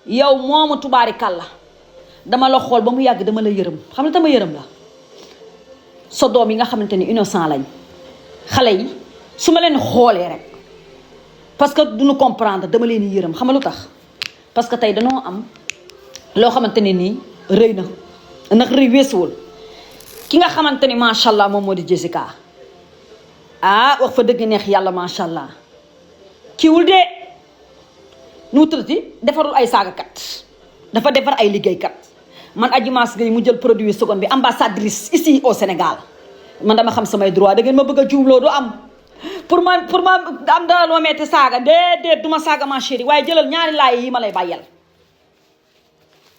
yow moomu tubaarikàlla dama la xool ba mu yàgg dama la yërëm xam ne dama yërëm la sa doom yi nga xamante ni innocent lañ xale yi su ma leen xoolee rek parce que duñu comprendre dama leen yërëm xam nga lu tax parce que tey danoo am loo xamante ne nii rëy na ndax rëy weesuwul ki nga xamante ni macha allah moom moo di Jessica wax fa dëgg neex yàlla macha allah kiiwul de nu mu tuddati defarul ay saagakat dafa defar ay liggéeykat man Adji Mass Gueye mu jël produit seconde bi ambassadrice ici au Sénégal man dama xam samay droit da ngeen ma bëgg a juumloo du am pour ma am dara lu ma metti saaga déedéet du ma saaga ma chérie waaye jëlal ñaari laay yi ma lay bàyyal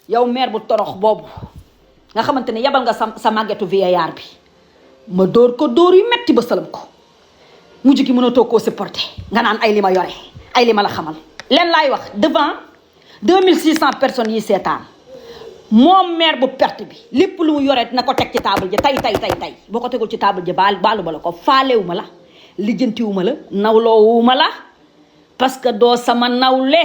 yow mère bu torox boobu nga xamante ne yabal nga sa màggetu vieillard bi ma dóor ko dóor yu metti ba sëlam ko mujj gi mënatoo koo supporter nga naan ay li ma yore ay li ma la xamal leen laay wax devant 2600 personnes yi seetaan moom mère bu perte bi lépp lu mu yore na ko teg ci table ji tay boo ko tegul ci table ji baalu ma la ko faalewu ma la lijjantiwu ma la nawloowu ma la parce que doo sama nawle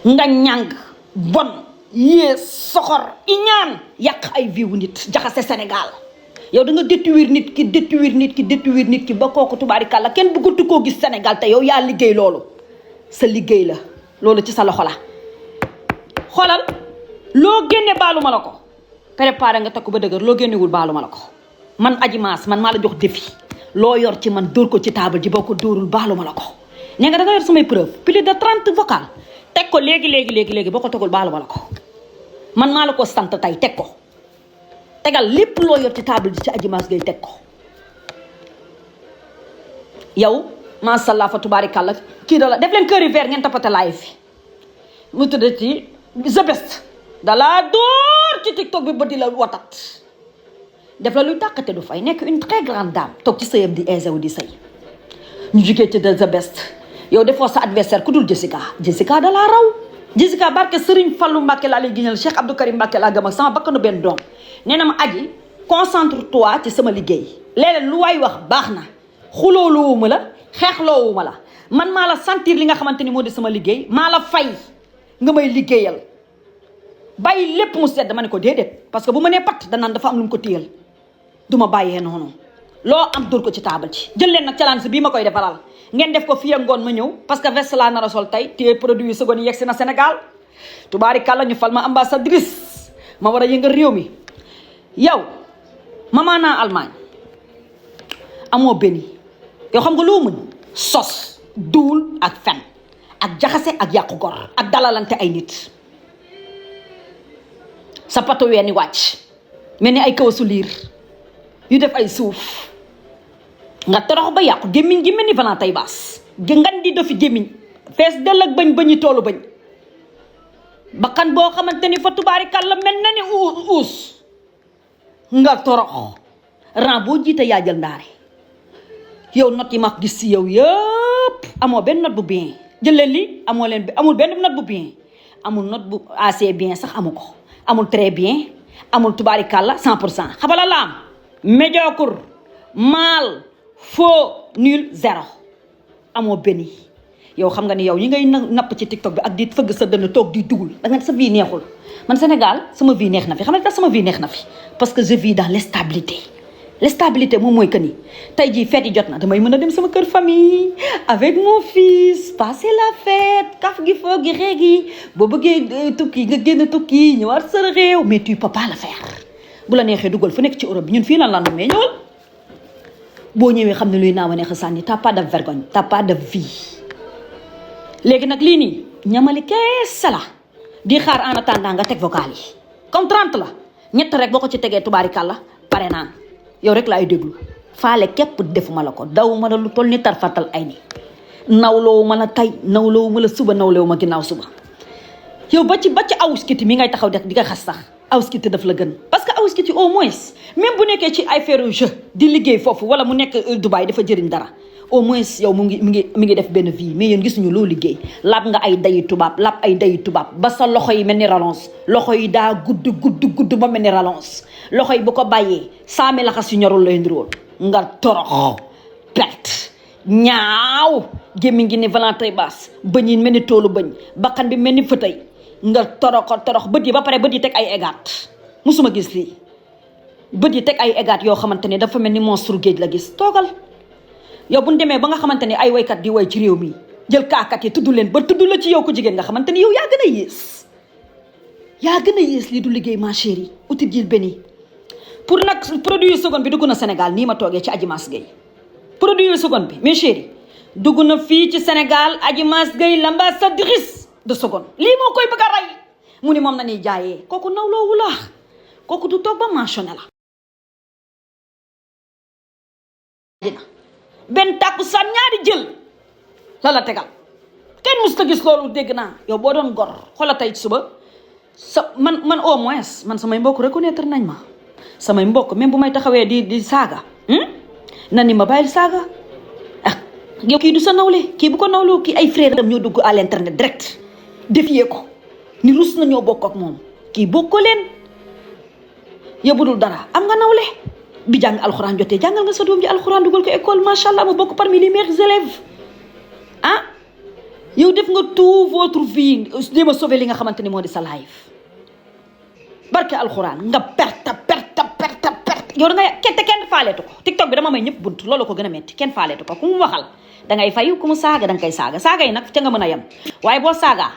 nga ñàng bon yée soxor iñaan yàq ay viwu nit jaxase Sénégal yow da nga détruire nit ki ba kooku tubaarikàlla kenn bëggatu koo gis Sénégal te yow yaa liggéey loolu sa liggéey la loolu ci sa loxo la xoolal loo génne baalu ma la ko préparé nga takku ba dëgër loo génnewul baalu ma la ko man Adji Mass man maa la jox défi loo yor ci man dóor ko ci table ji boo ko dóorul baalu ma la ko nee nga da nga yor samay preuve plus de 30 vocal teg ko léegi boo ko tegul baalu ma la ko man maa la ko sant tey teg ko tegal lépp loo yor ci table ji ci Adji Mass Gueye teg ko yow macha allah fa tubaarikàlla kii da la def leen kër yi vert ngeen toppate live fi mu tudd ci the best dalaa dóor ci TikTok bi ba di la watat def la luy tàqate du fay nekk une très grande dame toog ci sëyam di aisé wu di sëy ñu jugee ci the best yow defoo sa adversaire ku dul Jessica dalaa raw Jessica barke Serigne Fallou Mbacke laa lay giñal Cheikh Abdou Karim Mbacke laa gëm ak sama bakkanu benn doom nee na ma Adji concentre toi ci sama liggéey léeg-léeg lu waay wax baax na xulooluwuma la xeexloowuma la man maa la sentir li nga xamante ni moo di sama liggéey maa la fay nga may liggéeyal bàyyi lépp mu sedd ma ne ko déedéet parce que bu ma nee pat danaan dafa am lu mu ko téyal du ma bàyyee noonu loo am dóor ko ci taabal ci jël leen nag challenge bii ma koy defaral ngeen def ko fii ak ngoon ma ñëw parce que veste laa nar a sol tey te produit yu seconde yi yegg si na Sénégal tubaarikàlla ñu fal ma ambassadrice ma war a yëngal réew mi yow mama naa Allemagne amoo benn yow xam nga loo mën sos duul ak fen ak jaxase ak yàqu gor ak dalalante ay nit sa pato ween ni wàcc mel ni ay kawasu liir yu def ay suuf nga torox ba yàqu gémmiñ gi mel ni vanaa tay baas ngan di dofi gémmiñ fees dell ak bañ toolu bañ bakkan boo xamante ni fa tubaarikàlla mel na ni uus nga torox ran boo jiite yaa jël ndaare yow not yi ma gis si yow yëpp amoo benn note bu bien jël leen li amul benn note bu bien amul note bu assez bien sax amu ko amul très bien amul tubaarikàlla 100% xabala la am médiocre mal faux nul zéro amoo benn yow xam nga ni yow yi ngay napp ci TikTok bi ak di fëgg sa dënn toog di dugul da nga sa vie neexul man Sénégal sama vie neex na fi xam nga tax sama vie neex na fi parce que je vis dans l'instabilité moom mooy que ni tey jii fête yi jot na damay mën a dem sama kër famille avec mon fils passer la fête kaf gi foo gi xee gi boo bëggee tukki nga génn tukki ñëwaat sa réew mais tu peux pas le faire bu la neexee dugal fu nekk ci Europe bi ñun fii lan lan mais ñëwal boo ñëwee xam ne luy naaw a neex a sànni t'as pas de vergogne t'as pas de vie léegi nag lii nii ñamali kees la di xaar en attendant nga teg vocal yi comme 30 la ñett rek boo ko ci tegee tubaarikàlla pare naan yow rek laay déglu faale képp defuma la ko daw ma la lu toll ni tarfatal ay ni nawloowu ma la tey nawloowu ma la suba nawloowu ma ginnaaw suba yow ba ci awuskiti mi ngay taxaw def di nga xas sax awuskiti daf la gën parce que awuskiti au moins même bu nekkee ci ay affaire jeu di liggéey foofu wala mu nekk Dubaï dafa jëriñ dara au moins yow mi ngi def benn vie mais yéen gisuñu loo liggéey lab nga ay dayi tubaab ba sa loxo yi mel ni rallonge loxo yi daa gudd ba mel ni rallonge loxo yi bu ko bàyyee saame laxas yu ñorul lay ndirool nga torox perte ñaaw gémmiñ gi ni Valentin Bass bëñ yi mel ni toolu bëñ bakkan bi mel ni fëtëy nga torox bët yi ba pare bët yi teg ay égaat musuma gis lii bët yi teg ay égaat yoo xamante ni dafa mel ni monstre géej la gis toogal yow bu ñu demee ba nga xamante ni ay waykat di way ci réew mi jël kaakat yi tudd leen ba tudd la ci yow ko jigéen nga xamante ni yow yaa gën a yées lii du liggéey ma chérie uti jil beni pour nag produit seconde bi dugg na Sénégal nii ma toogee ci Adji Mass Gueye produit seconde bi mes chérie dugg na fii ci Sénégal Adji Mass Gueye l'ambassadrice de seconde lii moo koy bëgg a rey mu ni moom na ñuy jaayee kooku nawloowu la kooku du toog ba mentionné la benn tàkku san ñaari jël la tegal kenn mus ta gis loolu dégg naa yow boo doon gor xoola tey suba man au moins man samay mbokk reconnaître nañ ma samay mbokk même bu may taxawee di saaga na ni ma bàyyil saaga ah yow kii du sa nawle kii bu ko nawloo kii ay frère am ñoo dugg à l'internet direct défier ko ni rus na ñoo bokk ak moom kii bokkoo leen yow bu dul dara am nga nawle bi jàng alxuraan jotee jàngal nga sa doom ji alxuraan dugal ko école macha allah mu bokk parmi les meilleurs élèves ah yow def nga tout votre vie di ma sauver li nga xamante ni moo di sa life barke alxuraan nga perte yow da nga kenn faaleetu ko TikTok bi dama may ñëpp bunt loolu ko gën a metti kenn faaleetu ko ku mu waxal da ngay fayu ku mu saaga da nga koy saaga yi nag ca nga mën a yem waaye boo saagaa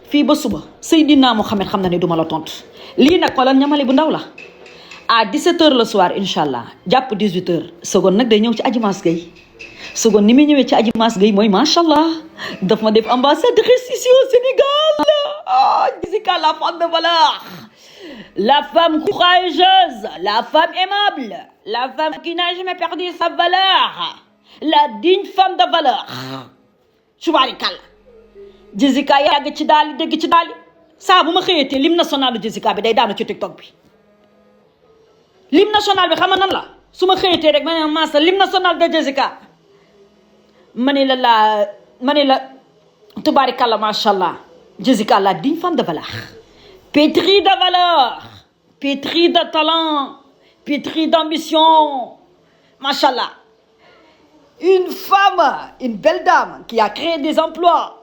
fii ba suba Seydina Mohamed xam na ne duma la tontu lii nag xoolal ñamali bu ndaw la à 17h le soir incha allah jàpp 18h seconde nag day ñëw ci Adji Mass Gueye seconde ni muy ñëwee ci Adji Mass Gueye mooy macha allah daf ma def ambassadrice ici au Sénégal ah Jessica la femme de valeur la femme courageuse la femme aimable la femme qui n'a jamais perdu sa valeur la digne femme de valeur tubaarikàlla Jessica yàgg ci daali dégg ci daali saa bu ma xëyatee lim national Jessica bi day daanu ci TikTok bi lim national bi xam nga nan la su ma xëyatee rek ma ne massa lim national de Jessica ma ne la tubaarikàlla macha allah Jessica la digne femme de valeur pétrie de valeur pétrie de talent pétrie d'ambition macha allah une femme une belle dame qui a créé des emplois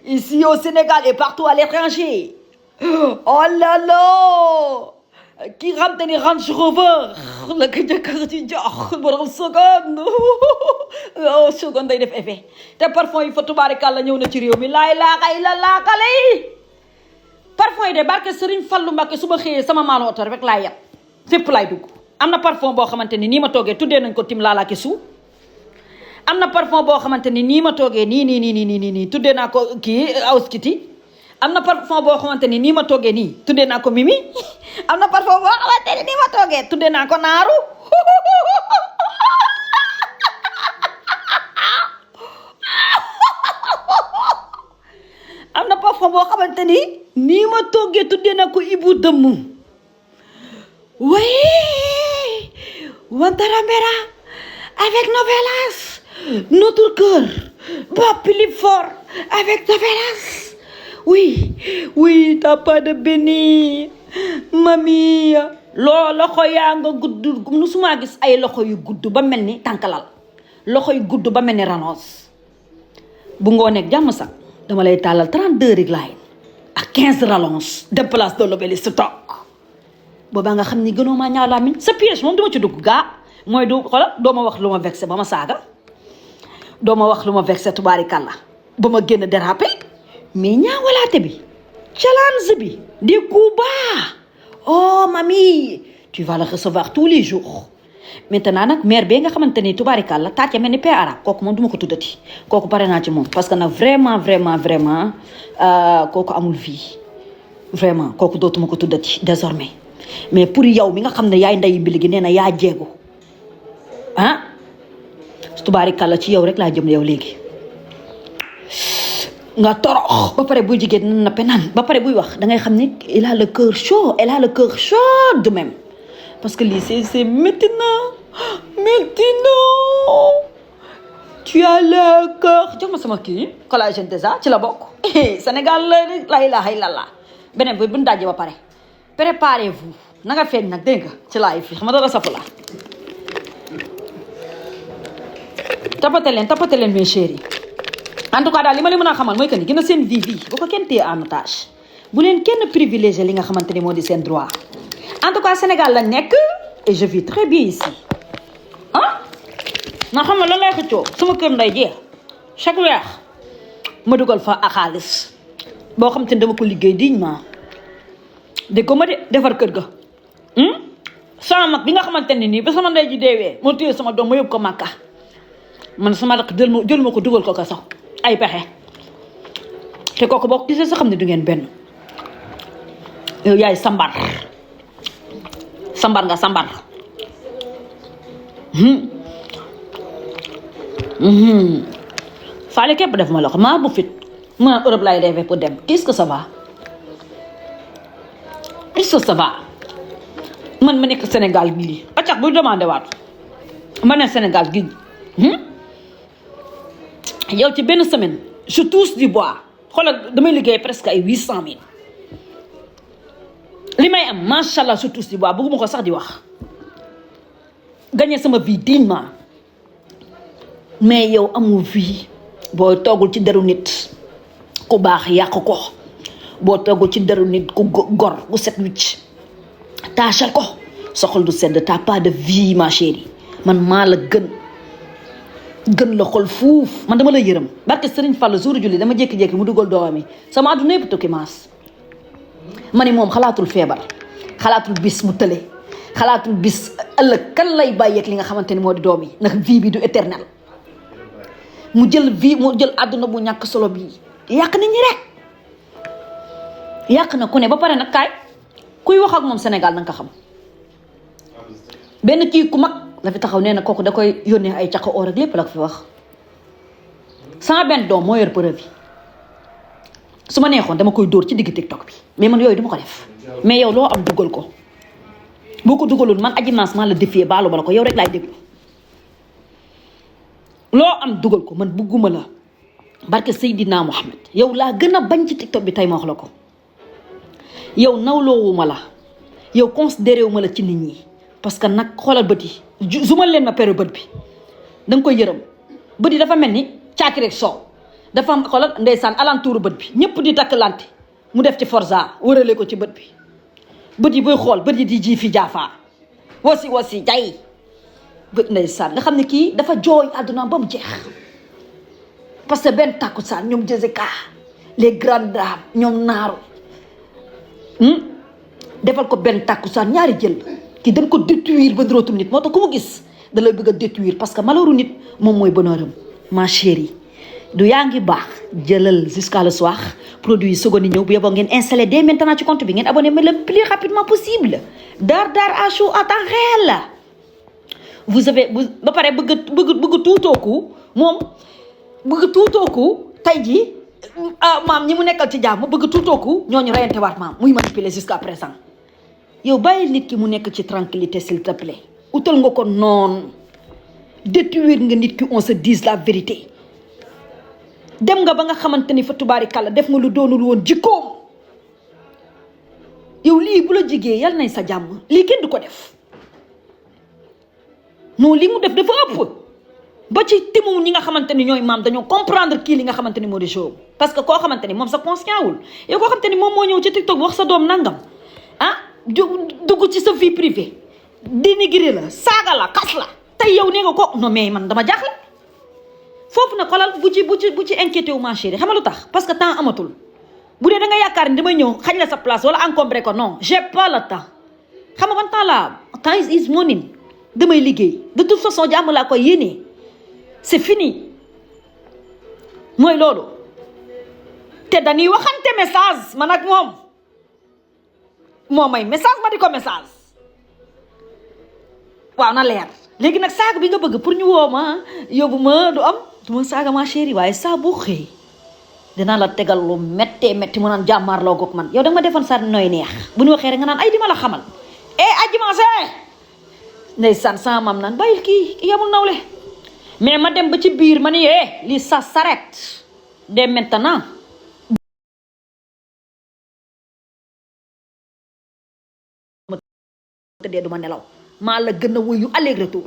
ici au Sénégal et partout à l'étranger oh là là ki xam te ni Range Rover la ko jëkkër ci jox borom seconde oh seconde day def effet te parfum yi fa tubaarikàlla ñëw na ci réew mi laay laaxay la laakale yi parfum yi de barke Serigne Fallou Mbacké su ma xëyee sama maalo oto rek laay yab fépp laay dugg am na parfum boo xamante ni nii ma toogee tuddee nañ ko tim laalaake su am na parfum boo xamante ni nii ma toogee nii tuddee naa ko kii Auskiti am na parfum boo xamante ni nii ma toogee nii tuddee naa ko Mimi am na parfum boo xamante ni nii ma toogee tuddee naa ko Naaru am na parfum boo xamante ni nii ma toogee tuddee naa ko Ibu Dëmm oui Wantarambera avec Novelas notre cœur bat plus fort avec Novelas oui t'as pas de béni mami loxo yaa nga gudd musuma gis ay loxo yu gudd ba mel ni tànkalal loxo yu gudd ba mel ni ranoos bu ngoo nekk jàmm sax dama lay tàllal 32 line ak 15 rallonges de place de l'Obélisque toog boobaa nga xam ni gënoo maa ñaaw laa miñ sa piège moom duma ci dugg gaa mooy du xoolal doo ma wax lu ma vexé ba ma saaga doo ma wax lu ma vexé tubaarikàlla ba ma génn dérapé mais ñaawalaate bi challenge bi des coups bas oh mamie tu vas le recevoir tous les jours maintenant nag maire bee nga xamante ni tubaarikàlla tàcce mel ni paix arabe kooku moom duma ko tuddati kooku pare naa ci moom parce que nag vraiment kooku amul vie vraiment kooku dootuma ko tuddati désormais mais pour yow mi nga xam ne yaay ndeyu mbili gi nee na yaa jeego ah tubaarikàlla ci yow rek laa jëm yow léegi nga torox ba pare buy jigéen na penaan ba pare buy wax da ngay xam ne il a le cœur chaud elle a le cœur chaud de même parce que lii c'est maintenant tu as le cœur jox ma sama kii collagène déjà ci la bokk Sénégal la ilaha illallah beneen bu dajee ba pare préparez-vous na nga feeñ nag dégg nga ci laay fi xam nga dara safu la tapate leen mes chéris en tout cas daal li ma leen mën a xamal mooy que ni gën a seen vie bi bu ko kenn téye en otage bu leen kenn privilégié li nga xamante ni moo di seen droit en tout cas Sénégal lañ nekk et je vis très bien ici ah nga xam ne lan lay xëccoo sama kër nday jeex chaque weer ma dugal fa ak xaalis boo xam te ne dama ko liggéey dignement dégg ko ma de defar kër ga sama mag bi nga xamante ne nii ba sama ndey ji deewee moo téye sama doom ma yóbbu ko Màkka man sama rakk jël ma ko dugal ko sax ay pexe te kooku boo ko gisee sa xam ne du ngeen benn yow yaay sambar nga sambar faale képp def ma la ko maa bu fit mu naan Europe laay rêvé pour dem est-ce que ça va man ma nekk Sénégal gii accax bu demandé waat ma ne Sénégal gii yow ci benn semaine je touche du bois xoolal damay liggéey presque ay 800 000 li may am macha allah je touche du bois bëgguma ko sax di wax gagné sama vie dignement mais yow amu vie boo toogul ci deru nit ku baax yàq ko boo toogul ci deru nit ku gor ku set wicc taachal ko soxal du sedd t'as pas de vie ma chérie man maa la gën la xol fuuf man dama la yërëm barke Sëriñ Fall jour julli dama jékki-jékki mu dugal doomam yi sama àdduna yëpp tukki maas ma ni moom xalaatul feebar xalaatul bis mu tële xalaatul bis ëllëg kan lay bàyyeeg li nga xamante ni moo di doom yi ndax vie bi du éternel mu jël àdduna bu ñàkk solo bii yàq nit ñi rek yàq na ku ne ba pare nag kaay kuy wax ak moom Sénégal na nga ko xam benn kii ku mag la fi taxaw nee na kooku da koy yónnee ay caq or ak lépp la ko fi wax sama benn doom moo yor preuve yi su ma neexoon dama koy dóor ci digg TikTok bi mais man yooyu duma ko def mais yow loo am dugal ko boo ko dugalul man Adji Mass maa la défier baalu ba la ko yow rek laay déglu loo am dugal ko man bugguma la barke Seydina Mohamed yow laa gën a bañ ci TikTok bi tey ma wax la ko yow nawloowuma la yow considéré wu ma la ci nit ñi parce que nag xoolal bët yi zumal leen ma peru bët bi da nga koy yërëm bët yi dafa mel ni caaki rek soow dafa am xoolal ndeysaan alentour bët bi ñëpp di takk lante mu def ci forza wërale ko ci bët bi bët yi buy xool bët yi di ji fi jaafaa wasi jay bët ndeysaan nga xam ne kii dafa jooy àdduna ba mu jeex parce que benn tàkkusaan ñoom Jessica les grandes dames ñoom naaru defal ko benn tàkkusaan ñaari jël kii dañ ko détruire ba ndorootul nit moo tax ku mu gis da lay bëgg a détruire parce que malheuru nit moom mooy bonheuram ma chérie du yaa ngi baax jëlal jusqu'à le soir produit yi seconde ñëw bu yeboo ngeen installé dès maintenant ci compte bi ngeen abonné mais le plus rapidement possible Dar à chaud à temps réel vous avez ba pare bëgg tuutooku moom bëgg tuutooku tey jii maam ñi mu nekkal ci jàmm bëgg tuutooku ñooñu reyante waat maam muy manipuler jusqu'à présent yow bàyyi nit ki mu nekk ci tranquillité s'il te plaît utal nga ko noonu détruire nga nit ki on se dise la vérité dem nga ba nga xamante ni fa tubaari kàlla def nga lu doonul woon jikkoom yow lii bu la jigee yal nañ sa jàmm lii kenn du ko def non li mu def dafa ëpp ba ci timu ñi nga xamante ni ñooy maam dañoo comprendre kii li nga xamante ni moo di show parce que koo xamante ni moom sa conscient wul yow koo xamante ni moom moo ñëw ci TikTok wax sa doom nangam dugg ci sa vie privée dénigré la saaga la xas la tey yow nee nga ko non mais man dama jaaxle foofu nag xoolal bu ci inquiété wu ma chérie xam nga lu tax parce que temps amatul bu dee da nga yaakaar ni damay ñëw xañ la sa place wala encombré ko non j'ai pas le temps xam nga ban temps la temps is morning damay liggéey de toute façon jàmm laa koy yéenee c'est fini mooy loolu te dañuy waxante message man ak moom may message ma di ko message waaw na leer léegi nag saaga bi nga bëgg pour ñu woo ma yóbbu ma du ma saaga ma chérie waaye saa boo xëy dinaa la tegal lu méttee métti mu naan jàmmaarloo goog man yow da nga ma defoon sa nooy neex bu ñu waxee rek nga naan ay di ma la xamal Adji Mass ndeysaan sama maam naan bàyyil kii yamul nawle mais ma dem ba ci biir ma ni lii ça s'arrête dès maintenant tëddee duma nelaw maa la gën a wuyu aller retour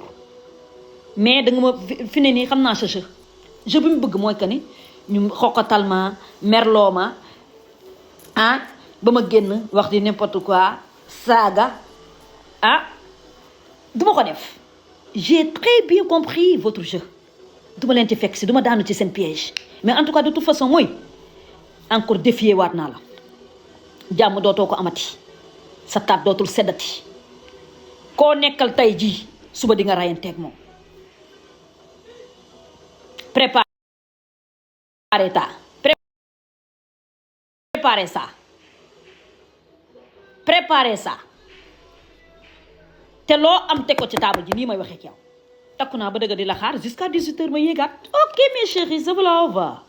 mais da nga ma fi ne nii xam naa sa jeu bi mu bëgg mooy que ni ñu xoqatal ma merloo ma ah ba ma génn wax di n'importe quoi saaga ah duma ko def. J'ai très bien compris votre jeu duma leen ci fekk si duma daanu ci seen piège mais en tout cas de toute façon mooy encore défier waat naa la jàmm dootoo ko amati sa taat dootul seddati koo nekkal tey jii suba di nga rayanteeg moom. préparez ça te loo am teg ko ci table ji nii may waxee ak yow takku naa ba dëgg di la xaar jusqu'à 18h ma yéegaat ok mes chéris ça va.